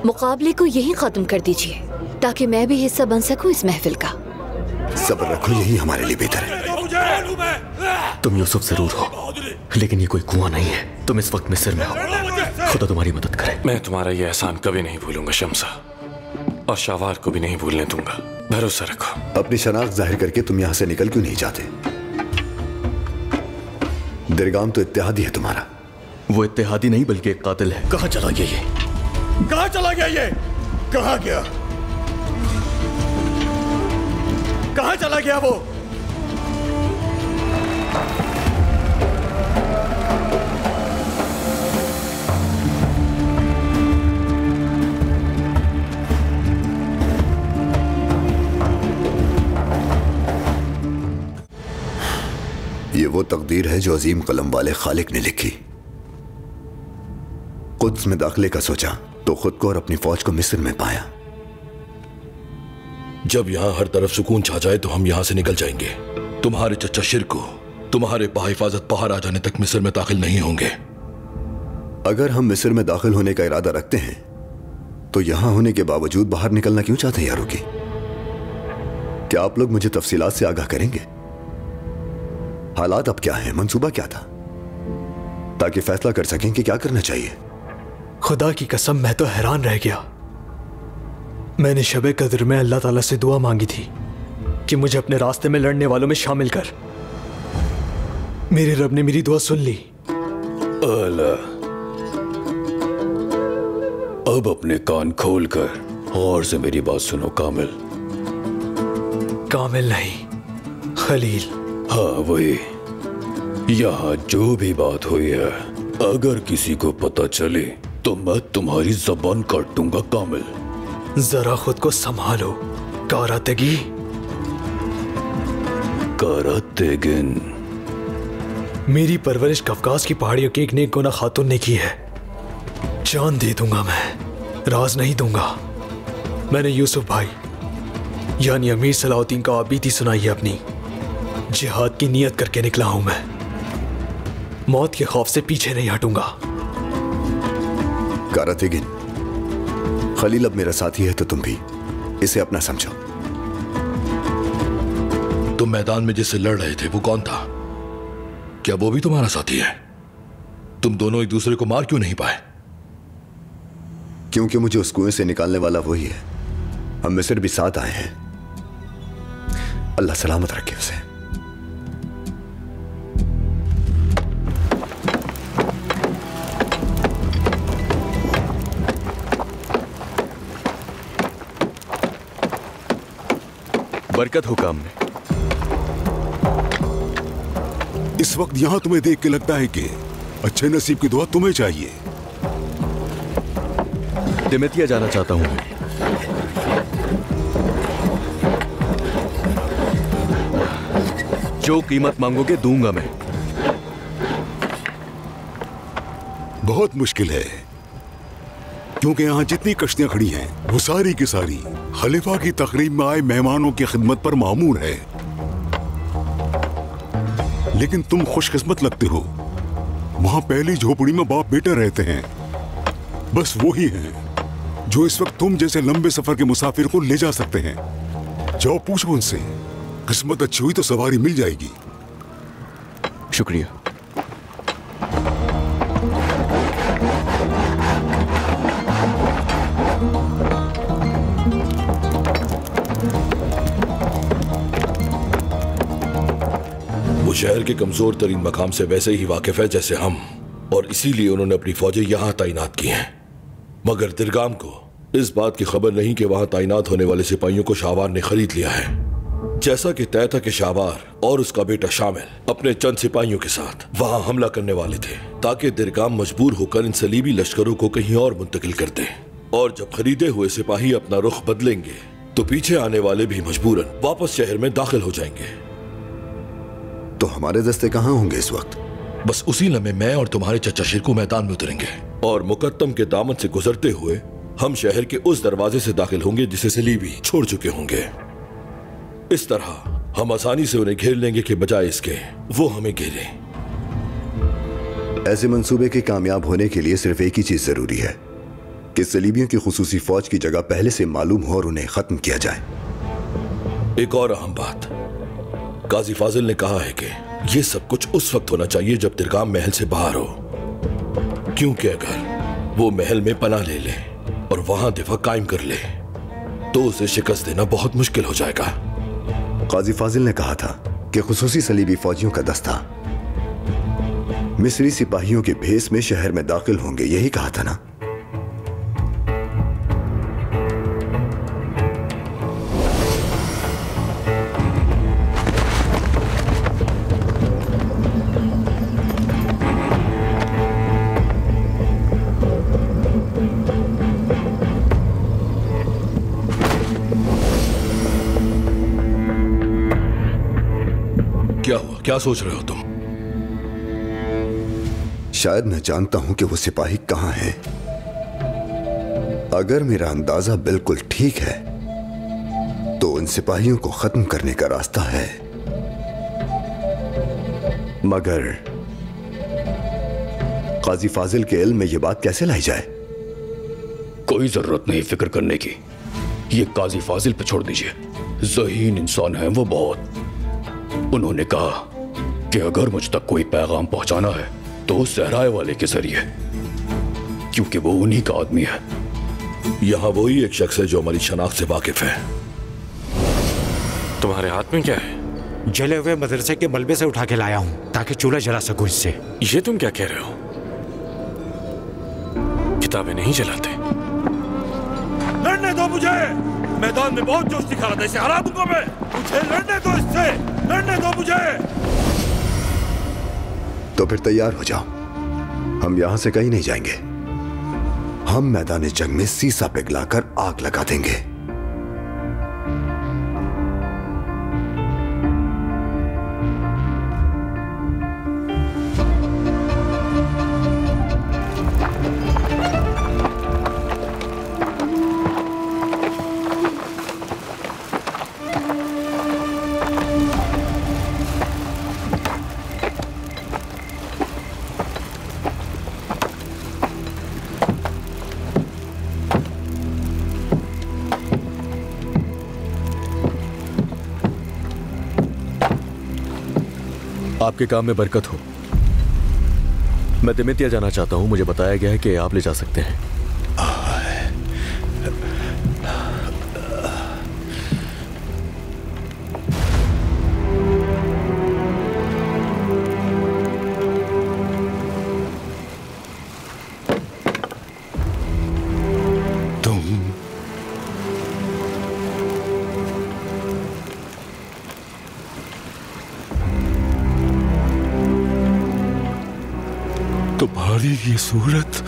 मुकाबले को यहीं खत्म कर दीजिए ताकि मैं भी हिस्सा बन सकूं इस महफिल का। सब्र रखो, यही हमारे लिए बेहतर है। तुम यूसुफ जरूर हो, लेकिन ये कोई कुआं नहीं है। तुम इस वक्त मिस्र में हो। खुदा तुम्हारी मदद करे। मैं तुम्हारा ये एहसान कभी नहीं भूलूंगा शम्सा, और शावार को भी नहीं भूलने दूंगा। भरोसा रखो। अपनी शनाख्त जाहिर करके तुम यहाँ से निकल क्यों नहीं जाते? दिरगाम तो इत्तेहादी है तुम्हारा। वो इत्तेहादी नहीं बल्कि एक कातिल है। कहाँ चला गया ये? कहाँ चला गया ये? कहाँ गया? कहाँ चला गया वो? ये वो तकदीर है जो अजीम कलम वाले खालिक ने लिखी। कुद्स में दाखिले का सोचा तो खुद को और अपनी फौज को मिस्र में पाया। जब यहां हर तरफ सुकून छा जाए तो हम यहां से निकल जाएंगे। तुम्हारे चचा शिर को तुम्हारे बाहिफाजत पहाड़ आ जाने तक मिस्र में दाखिल नहीं होंगे। अगर हम मिस्र में दाखिल होने का इरादा रखते हैं तो यहां होने के बावजूद बाहर निकलना क्यों चाहते हैं यारों की? क्या आप लोग मुझे तफसीलात से आगाह करेंगे? हालात अब क्या है, मंसूबा क्या था, ताकि फैसला कर सकें कि क्या करना चाहिए। खुदा की कसम मैं तो हैरान रह गया। मैंने शबे कद्र में अल्लाह ताला से दुआ मांगी थी कि मुझे अपने रास्ते में लड़ने वालों में शामिल कर। मेरे रब ने मेरी दुआ सुन ली। अब अपने कान खोलकर गौर से मेरी बात सुनो कामिल। कामिल नहीं, खलील। हाँ वही। यहाँ जो भी बात हुई है, अगर किसी को पता चले तो मैं तुम्हारी जबान काट दूंगा कामिल। जरा खुद को संभालो कारातेगी। कारातेगिन। मेरी परवरिश कफकाज की पहाड़ियों की एक नेक गुना खातून ने की है। जान दे दूंगा मैं, राज नहीं दूंगा। मैंने यूसुफ भाई यानी अमीर सलाउद्दीन का आबीदी सुनाई है अपनी। जिहाद की नियत करके निकला हूं मैं। मौत के खौफ से पीछे नहीं हटूंगा। कारातेगिन, खलील अब मेरा साथी है तो तुम भी इसे अपना समझो। तुम मैदान में जिससे लड़ रहे थे वो कौन था? क्या वो भी तुम्हारा साथी है? तुम दोनों एक दूसरे को मार क्यों नहीं पाए? क्योंकि मुझे उस कुएं से निकालने वाला वही है। हम मिस्र भी साथ आए हैं। अल्लाह सलामत रखे उसे। बरकत हो काम में। इस वक्त यहां तुम्हें देख के लगता है कि अच्छे नसीब की दुआ तुम्हें चाहिए। दिमेतिया जाना चाहता हूं मैं। जो कीमत मांगोगे दूंगा मैं। बहुत मुश्किल है, क्योंकि यहां जितनी कश्तियां खड़ी हैं वो सारी की सारी खलीफा की तकरीब में आए मेहमानों की खिदमत पर मामूर है। लेकिन तुम खुशकिस्मत लगते हो। वहां पहली झोपड़ी में बाप बेटे रहते हैं। बस वो ही हैं जो इस वक्त तुम जैसे लंबे सफर के मुसाफिर को ले जा सकते हैं। जाओ पूछो उनसे, किस्मत अच्छी हुई तो सवारी मिल जाएगी। शुक्रिया। वो शहर के कमजोर तरीन मकाम से वैसे ही वाकिफ है जैसे हम, और इसीलिए उन्होंने अपनी फौजें यहां तैनात की हैं। मगर दिरगाम को इस बात की खबर नहीं कि वहां तैनात होने वाले सिपाहियों को शावार ने खरीद लिया है। जैसा कि तय था कि शावार और उसका बेटा शामिल अपने चंद सिपाहियों के साथ वहां हमला करने वाले थे, ताकि दिरगाम मजबूर होकर इन सलीबी लश्करों को कहीं और मुंतकिल कर दे। और जब खरीदे हुए सिपाही अपना रुख बदलेंगे तो पीछे आने वाले भी मजबूरन वापस शहर में दाखिल हो जाएंगे। तो हमारे दस्ते कहाँ होंगे इस वक्त? बस उसी लम्हे मैं और तुम्हारे चचा शिरकू मैदान में उतरेंगे और मुकद्दम के दामन से गुजरते हुए हम शहर के उस दरवाजे से दाखिल होंगे जिसे सलीबी छोड़ चुके होंगे। इस तरह हम आसानी से उन्हें घेर लेंगे कि बजाय इसके वो हमें घेरे। ऐसे मंसूबे के कामयाब होने के लिए सिर्फ एक ही चीज जरूरी है, कि सलीबियों की खुसूसी फौज की जगह पहले से मालूम हो और उन्हें खत्म किया जाए। एक और अहम बात, काजी फाजिल ने कहा है कि यह सब कुछ उस वक्त होना चाहिए जब दिरगाम महल से बाहर हो, क्योंकि अगर वो महल में पनाह ले ले और वहां दिफा कायम कर ले तो उसे शिकस्त देना बहुत मुश्किल हो जाएगा। काजी फाजिल ने कहा था कि खुसूसी सलीबी फौजियों का दस्ता मिस्री सिपाहियों के भेस में शहर में दाखिल होंगे, यही कहा था ना? क्या हुआ? क्या सोच रहे हो तुम? शायद मैं जानता हूं कि वो सिपाही कहां है। अगर मेरा अंदाजा बिल्कुल ठीक है तो उन सिपाहियों को खत्म करने का रास्ता है, मगर काजी फाजिल के इल्म में यह बात कैसे लाई जाए? कोई जरूरत नहीं फिक्र करने की, ये काजी फाजिल पे छोड़ दीजिए। ज़हीन इंसान है वो बहुत। उन्होंने कहा कि अगर मुझ तक कोई पैगाम पहुंचाना है तो सहराए वाले के जरिए, क्योंकि वो उन्हीं का आदमी है। यहां वही एक शख्स है जो हमारी शनाख्त से वाकिफ है। तुम्हारे हाथ में क्या है? जले हुए मदरसे के मलबे से उठा के लाया हूं ताकि चूल्हा जला सकूं इससे। ये तुम क्या कह रहे हो? किताबें नहीं जलाते। लड़ने दो मुझे, मैदान में बहुत जोश दिखा रहा था, इसे हरा दूंगा मैं। मुझे लड़ने दो, इससे लड़ने दो मुझे। तो फिर तैयार हो जाओ, हम यहां से कहीं नहीं जाएंगे। हम मैदान जंग में सीसा पिघलाकर आग लगा देंगे। आपके काम में बरकत हो। मैं दिमितिया जाना चाहता हूं, मुझे बताया गया है कि आप ले जा सकते हैं। तुम्हारी ये सूरत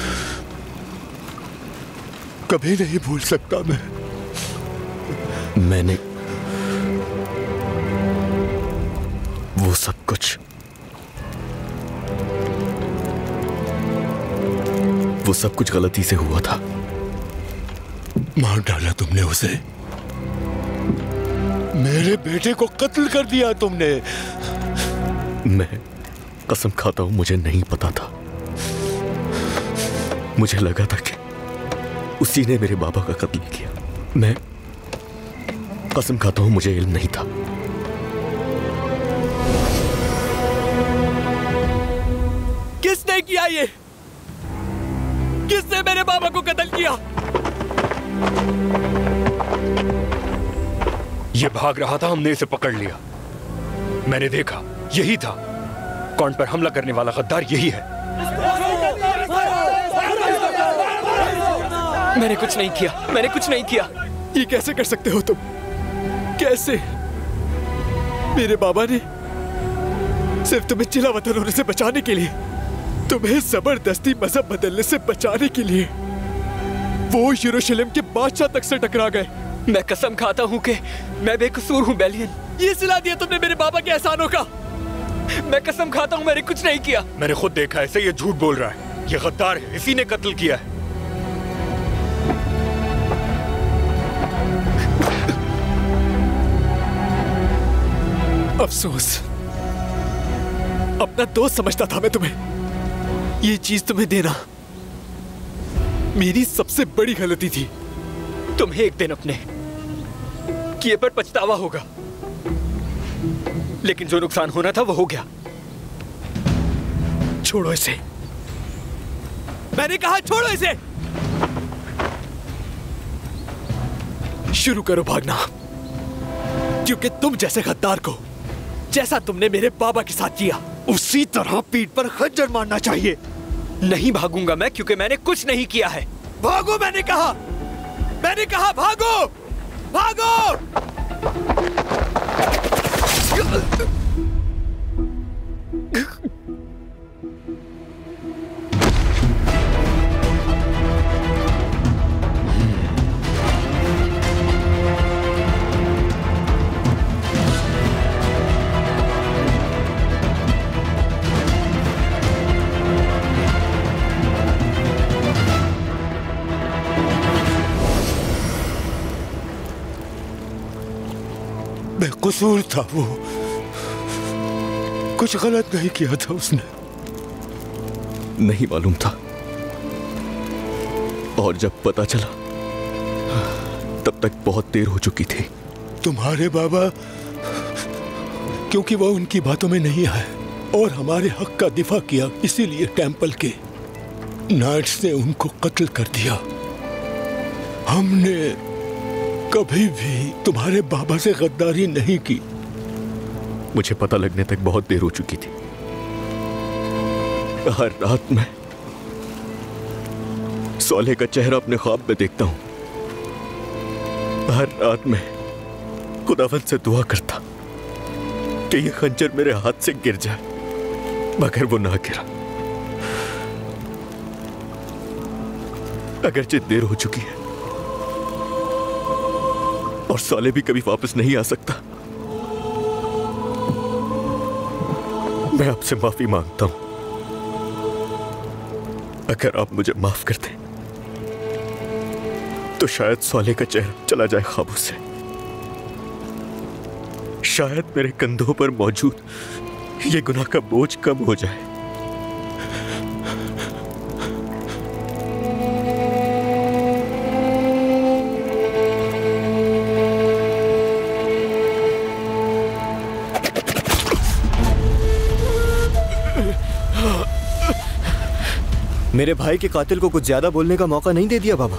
कभी नहीं भूल सकता मैं। मैंने वो सब कुछ गलती से हुआ था। मार डाला तुमने उसे, मेरे बेटे को कत्ल कर दिया तुमने। मैं कसम खाता हूं, मुझे नहीं पता था। मुझे लगा था कि उसी ने मेरे बाबा का कत्ल किया। मैं कसम खाता हूं, मुझे इल्म नहीं था। किसने किया ये? किसने मेरे बाबा को कत्ल किया? ये भाग रहा था, हमने इसे पकड़ लिया। मैंने देखा यही था, कौन पर हमला करने वाला गद्दार यही है। मैंने कुछ नहीं किया, मैंने कुछ नहीं किया। ये कैसे कर सकते हो तुम? कैसे? मेरे बाबा ने सिर्फ तुम्हें चिला वतन होने से बचाने के लिए, तुम्हें जबरदस्ती मजहब बदलने से बचाने के लिए वो यरूशलेम के बादशाह तक से टकरा गए। मैं कसम खाता हूं कि मैं बेकसूर हूं बेलियन। ये सिला दिया तुमने मेरे बाबा के एहसानों का। मैं कसम खाता हूं, मैंने कुछ नहीं किया। मैंने खुद देखा है, ये झूठ बोल रहा है। ये गद्दार है, इसी ने कत्ल किया है। अफसोस, अपना दोस्त समझता था मैं तुम्हें। ये चीज तुम्हें देना मेरी सबसे बड़ी गलती थी। तुम्हें एक दिन अपने किए पर पछतावा होगा, लेकिन जो नुकसान होना था वो हो गया। छोड़ो इसे, मैंने कहा छोड़ो इसे। शुरू करो भागना, क्योंकि तुम जैसे गद्दार को, जैसा तुमने मेरे बाबा के साथ किया, उसी तरह पीठ पर खंजर मारना चाहिए। नहीं भागूंगा मैं, क्योंकि मैंने कुछ नहीं किया है। भागो, मैंने कहा भागो भागो। बेकसूर था वो, कुछ गलत नहीं किया था उसने। नहीं मालूम था, और जब पता चला तब तक बहुत देर हो चुकी थी। तुम्हारे बाबा, क्योंकि वो उनकी बातों में नहीं आए और हमारे हक का दिफा किया, इसीलिए टेंपल के नाइट्स ने उनको कत्ल कर दिया। हमने कभी भी तुम्हारे बाबा से गद्दारी नहीं की। मुझे पता लगने तक बहुत देर हो चुकी थी। हर रात में सोले का चेहरा अपने ख्वाब में देखता हूं। हर रात में खुदावंद से दुआ करता कि ये खंजर मेरे हाथ से गिर जाए, मगर वो ना गिरा। अगरचे देर हो चुकी है और सोले भी कभी वापस नहीं आ सकता, मैं आपसे माफी मांगता हूं। अगर आप मुझे माफ कर दें तो शायद सोले का चेहरा चला जाए ख्वाबों से। शायद मेरे कंधों पर मौजूद ये गुनाह का बोझ कम हो जाए। मेरे भाई के कातिल को कुछ ज्यादा बोलने का मौका नहीं दे दिया बाबा।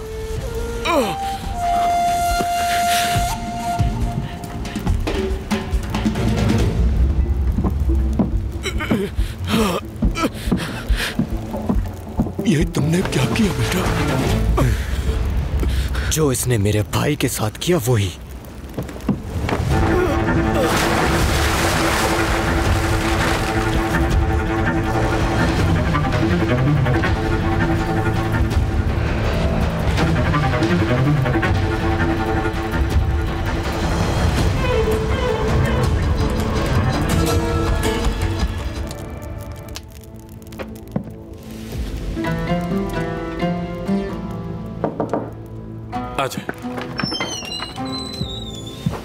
ये तुमने क्या किया बेटा? जो इसने मेरे भाई के साथ किया वही।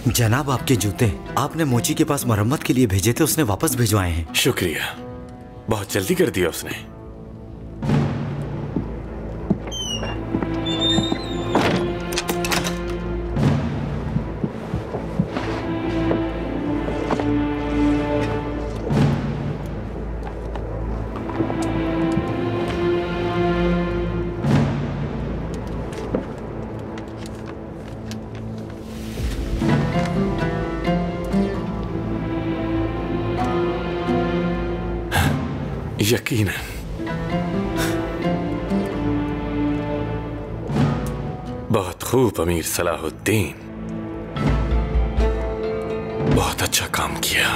जनाब, आपके जूते आपने मोची के पास मरम्मत के लिए भेजे थे, उसने वापस भिजवाए हैं। शुक्रिया, बहुत जल्दी कर दिया उसने। यकीनन बहुत खूब अमीर सलाहुद्दीन, बहुत अच्छा काम किया।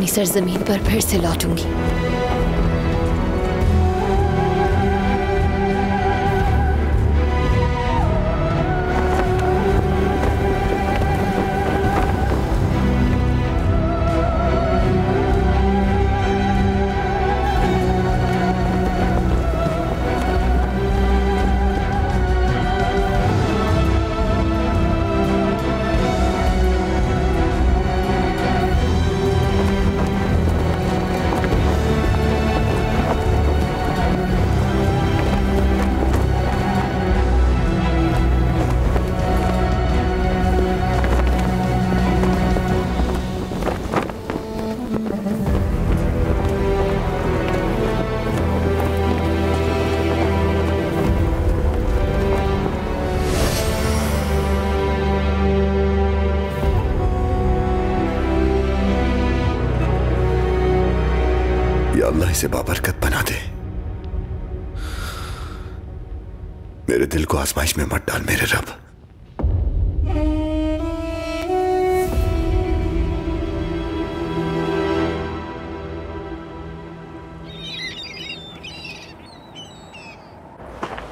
अपनी सरजमीन पर फिर से लौटूंगी। अल्लाह इसे बाबरकत बना दे। मेरे दिल को आजमाइश में मत डाल मेरे रब।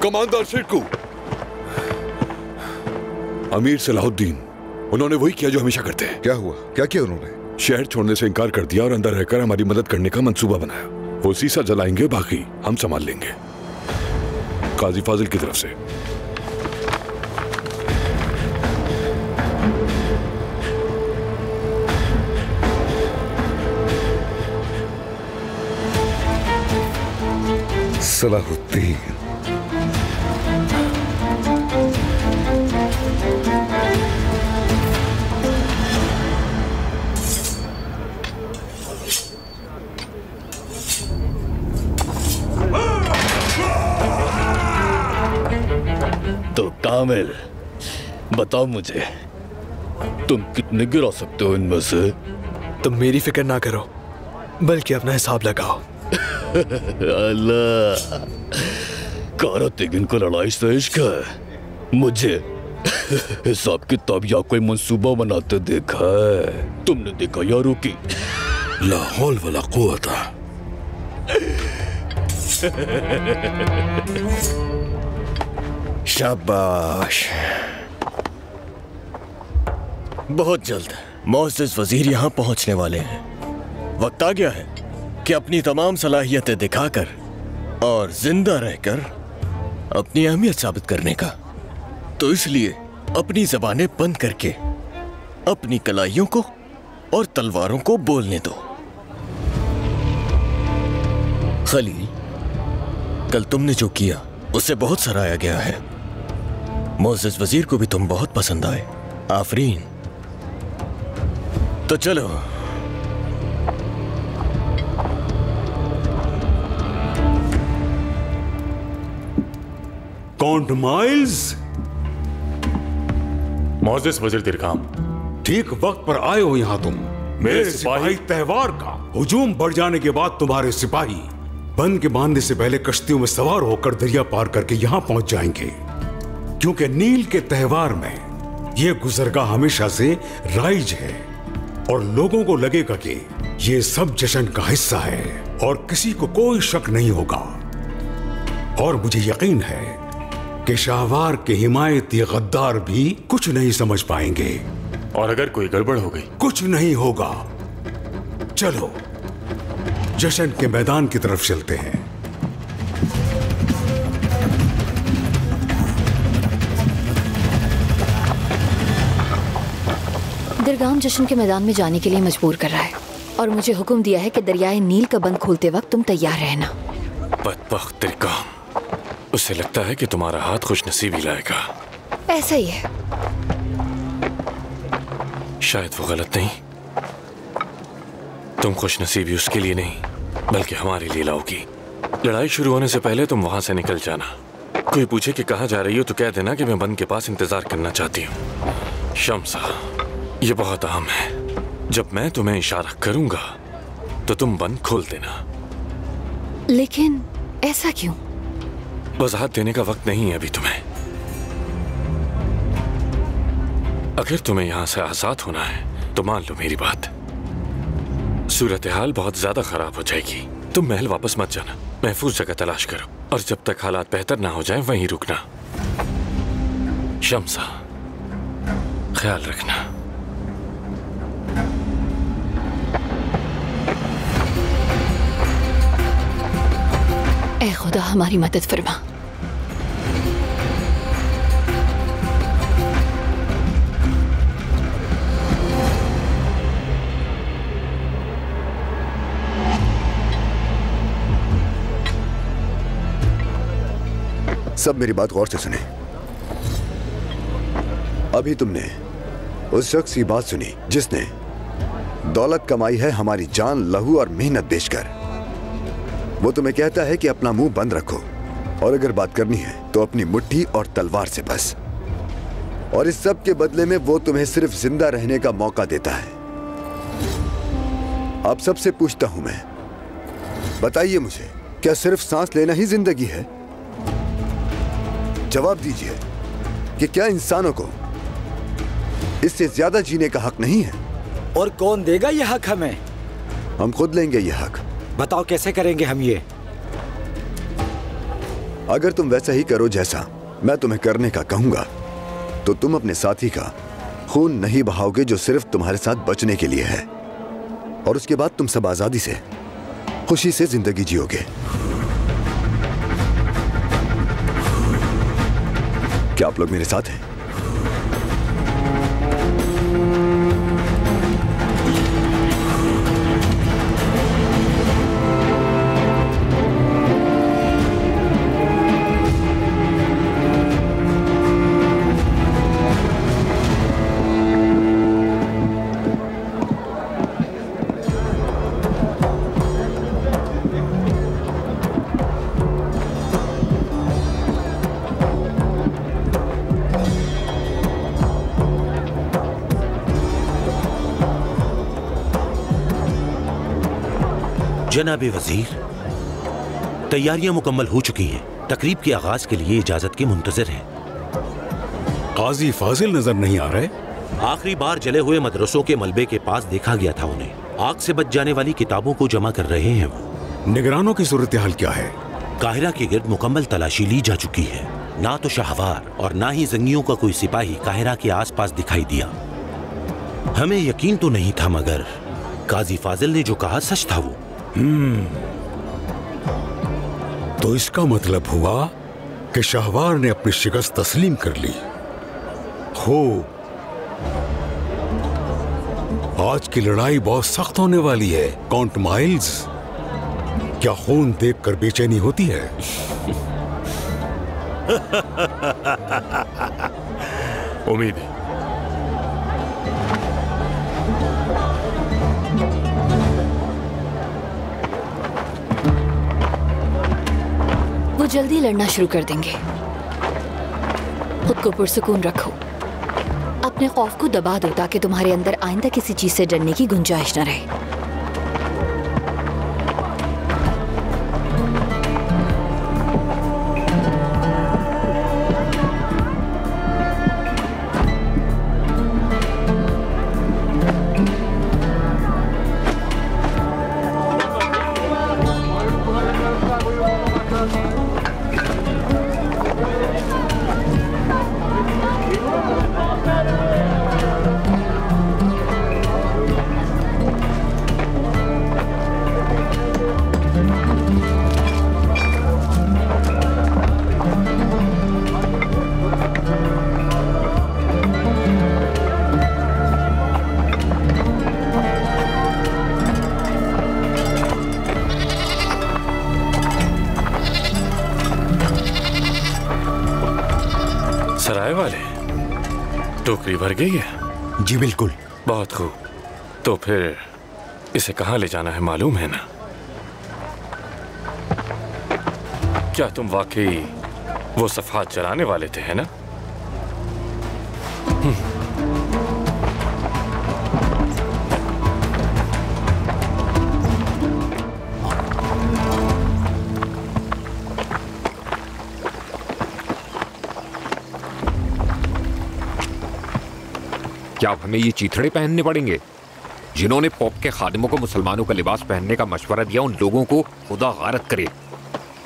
कमांडर शिरकू, अमीर सलाहुद्दीन, उन्होंने वही किया जो हमेशा करते हैं। क्या हुआ? क्या किया उन्होंने? शहर छोड़ने से इनकार कर दिया और अंदर रहकर हमारी मदद करने का मंसूबा बनाया। वो सीसा जलाएंगे, बाकी हम संभाल लेंगे। काजी फाजिल की तरफ से। सलाहुद्दीन, तो कामिल, बताओ मुझे, तुम कितने गिरा सकते हो इनमें से? तुम मेरी फिक्र ना करो, बल्कि अपना हिसाब लगाओ। अल्लाह, कारतिगिन को लड़ाई से इश्क है। मुझे हिसाब किताब या कोई मंसूबा बनाते देखा है? तुमने देखा यारों की? ला हौल वला कुव्वता। शाबाश। बहुत जल्द मोअज़्ज़ज़ वजीर यहाँ पहुँचने वाले हैं। वक्त आ गया है कि अपनी तमाम सलाहियतें दिखाकर और जिंदा रहकर अपनी अहमियत साबित करने का। तो इसलिए अपनी ज़बानें बंद करके अपनी कलाइयों को और तलवारों को बोलने दो। खलील, कल तुमने जो किया उससे बहुत सराहा गया है। मोअज़्ज़ज़ वजीर को भी तुम बहुत पसंद आए। आफरीन। तो चलो, काउंट माइल्स। मोअज़्ज़ज़ वजीर दिरगाम, ठीक वक्त पर आए हो यहाँ तुम। मेरे सिपाही त्योहार का हुजूम बढ़ जाने के बाद तुम्हारे सिपाही बंद के बांधने से पहले कश्तियों में सवार होकर दरिया पार करके यहाँ पहुंच जाएंगे, क्योंकि नील के त्योहार में यह गुजरगाह हमेशा से राइज है और लोगों को लगेगा कि ये सब जश्न का हिस्सा है और किसी को कोई शक नहीं होगा। और मुझे यकीन है कि शाहवार के हिमायती गद्दार भी कुछ नहीं समझ पाएंगे। और अगर कोई गड़बड़ हो गई? कुछ नहीं होगा। चलो जश्न के मैदान की तरफ चलते हैं। दिरगाम जश्न के मैदान में जाने के लिए मजबूर कर रहा है और मुझे हुक्म दिया है कि दरियाए नील का बंद खोलते वक्त तुम तैयार रहना। बदबख्त दिरगाम, उससे लगता है कि तुम्हारा हाथ खुशनसीबी लाएगा। ऐसा ही है। शायद वो गलत नहीं। तुम खुशनसीबी उसके लिए नहीं बल्कि हमारे लिए लाओगी। लड़ाई शुरू होने से पहले तुम वहां से निकल जाना। कोई पूछे कि कहाँ जा रही हो तो कह देना कि मैं बंद के पास इंतजार करना चाहती हूँ। शम्सा, ये बहुत अहम है। जब मैं तुम्हें इशारा करूंगा तो तुम बंद खोल देना। लेकिन ऐसा क्यों? वजाहत देने का वक्त नहीं है अभी तुम्हें। अगर तुम्हें यहां से आजाद होना है तो मान लो मेरी बात। सूरत हाल बहुत ज्यादा खराब हो जाएगी। तुम महल वापस मत जाना, महफूज जगह तलाश करो और जब तक हालात बेहतर ना हो जाएं वहीं रुकना। शम्सा, ख्याल रखना। ऐ खुदा हमारी मदद फरमा। सब मेरी बात गौर से सुने। अभी तुमने उस शख्स की बात सुनी जिसने दौलत कमाई है हमारी जान, लहू और मेहनत बेचकर। वो तुम्हें कहता है कि अपना मुंह बंद रखो और अगर बात करनी है तो अपनी मुट्ठी और तलवार से बस। और इस सब के बदले में वो तुम्हें सिर्फ जिंदा रहने का मौका देता है। आप सबसे पूछता हूं मैं, बताइए मुझे, क्या सिर्फ सांस लेना ही जिंदगी है? जवाब दीजिए कि क्या इंसानों को इससे ज्यादा जीने का हक नहीं है? और कौन देगा ये हक हमें? हम खुद लेंगे ये हक। बताओ कैसे करेंगे हम ये? अगर तुम वैसा ही करो जैसा मैं तुम्हें करने का कहूंगा तो तुम अपने साथी का खून नहीं बहाओगे जो सिर्फ तुम्हारे साथ बचने के लिए है, और उसके बाद तुम सब आजादी से, खुशी से जिंदगी जियोगे। क्या आप लोग मेरे साथ हैं? जनाबे वजीर, तैयारियां मुकम्मल हो चुकी हैं। तकरीब के आगाज के लिए इजाजत के मुंतजर हैं। काजी फाजिल नजर नहीं आ रहे। आखिरी बार जले हुए मदरसों के मलबे के पास देखा गया था उन्हें। आग से बच जाने वाली किताबों को जमा कर रहे हैं वो। निगरानों की सूरत हाल क्या है? काहिरा के गिर्द मुकम्मल तलाशी ली जा चुकी है। ना तो शाहवार और ना ही जंगियों का कोई सिपाही काहिरा के आसपास दिखाई दिया। हमें यकीन तो नहीं था, मगर काजी फाजिल ने जो कहा सच था वो। तो इसका मतलब हुआ कि शाहवार ने अपनी शिकस्त तस्लीम कर ली। हो, आज की लड़ाई बहुत सख्त होने वाली है। काउंट माइल्स, क्या खून देखकर बेचैनी होती है? उम्मीद है। वो जल्दी लड़ना शुरू कर देंगे। खुद को पुरसुकून रखो, अपने खौफ को दबा दो ताकि तुम्हारे अंदर आइंदा किसी चीज से डरने की गुंजाइश न रहे। सराय वाले, टोकरी भर गई है? जी बिल्कुल। बहुत खूब। तो फिर इसे कहाँ ले जाना है मालूम है ना? क्या तुम वाकई वो सफात चलाने वाले थे, है ना? क्या अब हमें ये चीथड़े पहनने पड़ेंगे? जिन्होंने पोप के खादिमों को मुसलमानों का लिबास पहनने का मशवरा दिया, उन लोगों को खुदा गारत करे।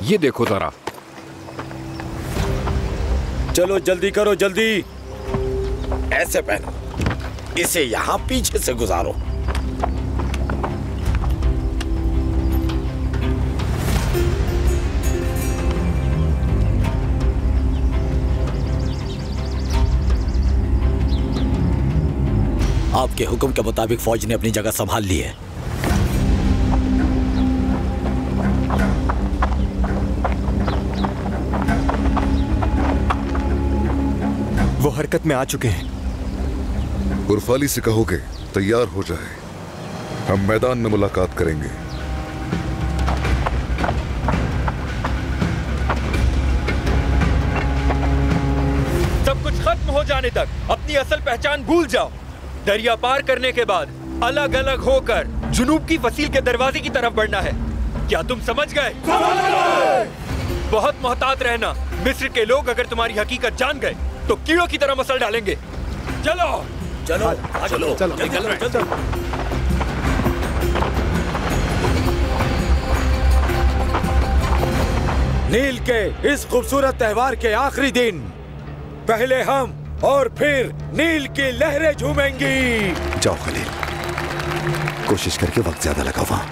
ये देखो जरा। चलो जल्दी करो, जल्दी। ऐसे पहनो, इसे यहाँ पीछे से गुजारो। आपके हुक्म के मुताबिक फौज ने अपनी जगह संभाल ली है। वो हरकत में आ चुके हैं। गुरफाली से कहोगे तैयार हो जाए, हम मैदान में मुलाकात करेंगे। सब कुछ खत्म हो जाने तक अपनी असल पहचान भूल जाओ। दरिया पार करने के बाद अलग अलग होकर जुनूब की फसील के दरवाजे की तरफ बढ़ना है। क्या तुम समझ गए? बहुत मोहतात रहना। मिस्र के लोग अगर तुम्हारी हकीकत जान गए तो कीड़ों की तरह मसल डालेंगे। चलो चलो चलो चलो। नील के इस खूबसूरत त्योहार के आखिरी दिन पहले हम और फिर नील की लहरें झूमेंगी। जाओ खलील, कोशिश करके वक्त ज्यादा लगा वहां।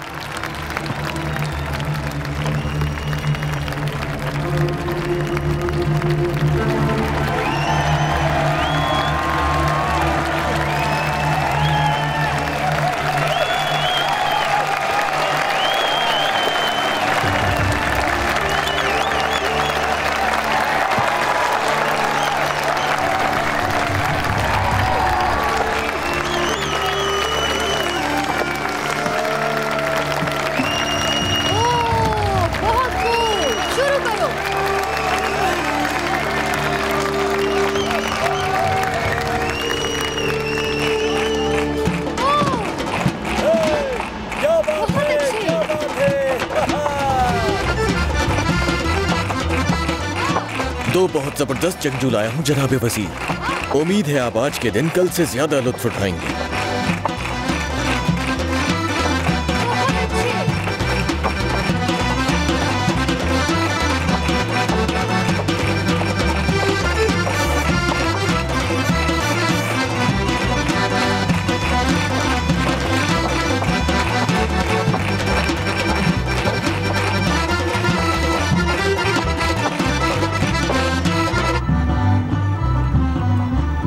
बहुत जबरदस्त जंगजू लाया हूं जनाब वजीर। उम्मीद है आप आज के दिन कल से ज्यादा लुत्फ उठाएंगे।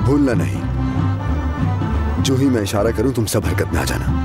भूलना नहीं, जो ही मैं इशारा करूं तुम सब हरकत में आ जाना।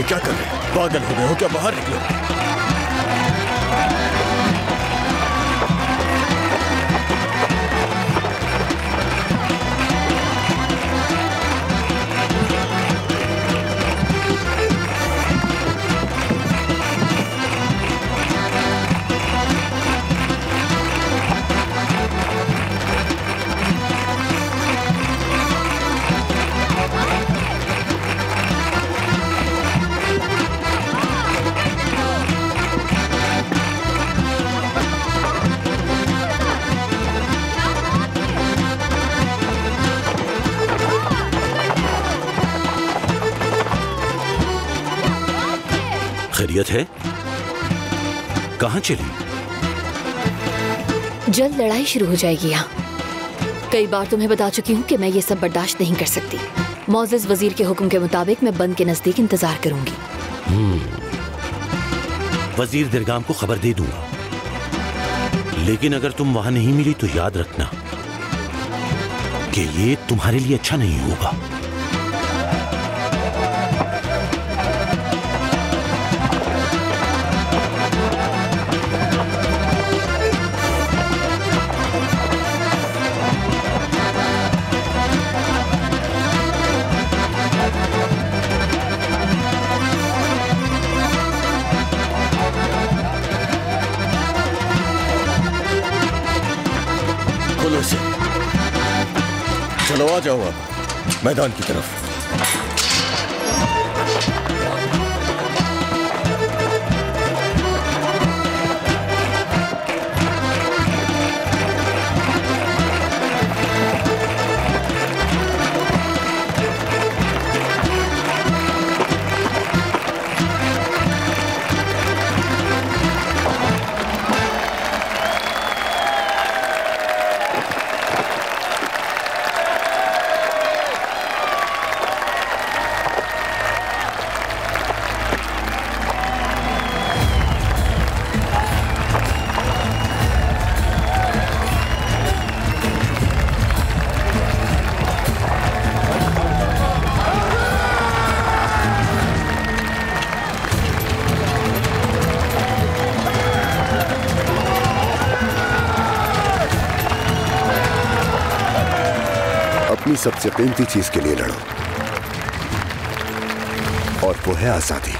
क्या कर रहे हैं? पागल हो गए हो क्या? बाहर निकलो। खैरियत है? कहां चली? जल्द लड़ाई शुरू हो जाएगी यहाँ। कई बार तुम्हें बता चुकी हूँ कि मैं ये सब बर्दाश्त नहीं कर सकती। मोअज़्ज़ज़ वजीर के हुक्म के मुताबिक मैं बंद के नजदीक इंतजार करूंगी। वजीर दिरगाम को खबर दे दूंगा, लेकिन अगर तुम वहां नहीं मिली तो याद रखना कि ये तुम्हारे लिए अच्छा नहीं होगा। चलो आ जाओ आप मैदान की तरफ। सबसे कीमती चीज के लिए लड़ो, और वो है आजादी।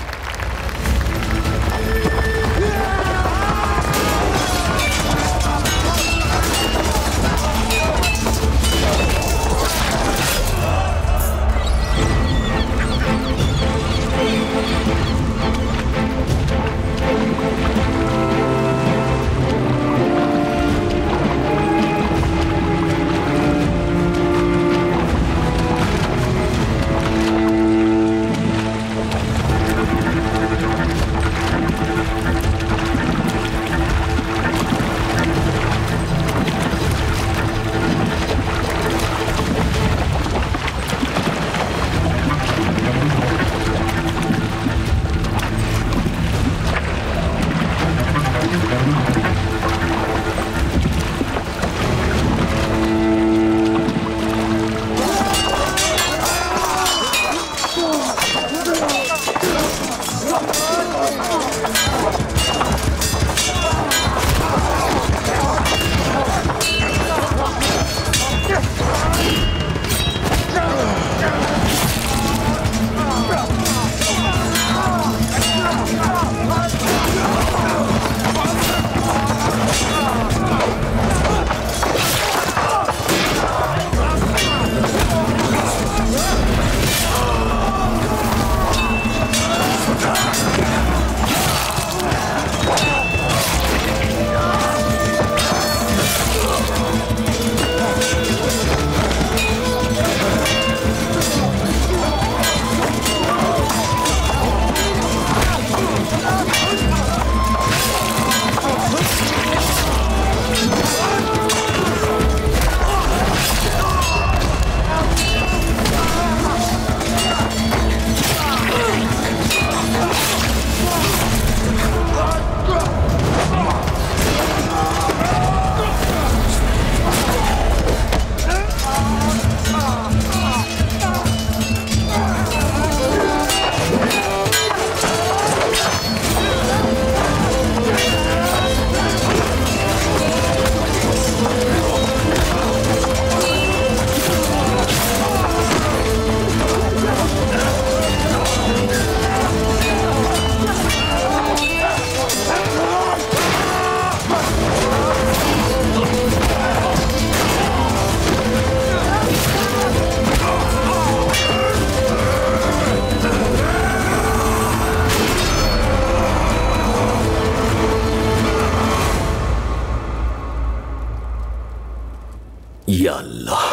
या अल्लाह,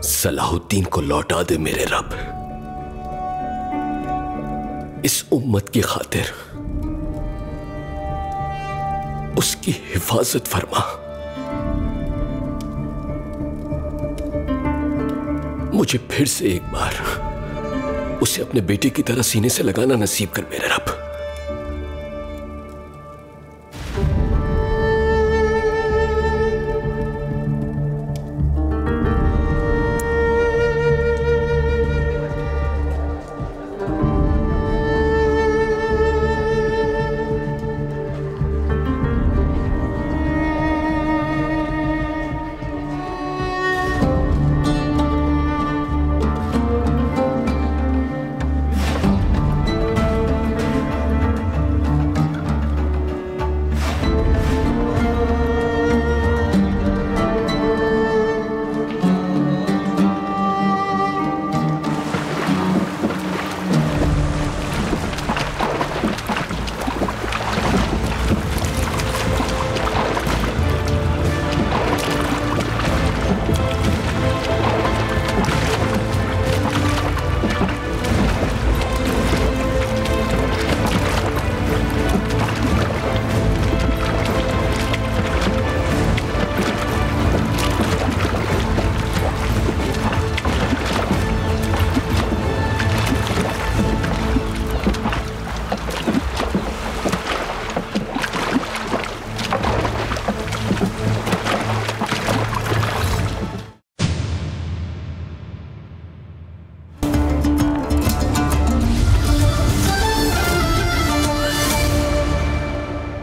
सलाहुद्दीन को लौटा दे मेरे रब। इस उम्मत की खातिर उसकी हिफाजत फरमा। मुझे फिर से एक बार उसे अपने बेटे की तरह सीने से लगाना नसीब कर मेरे रब।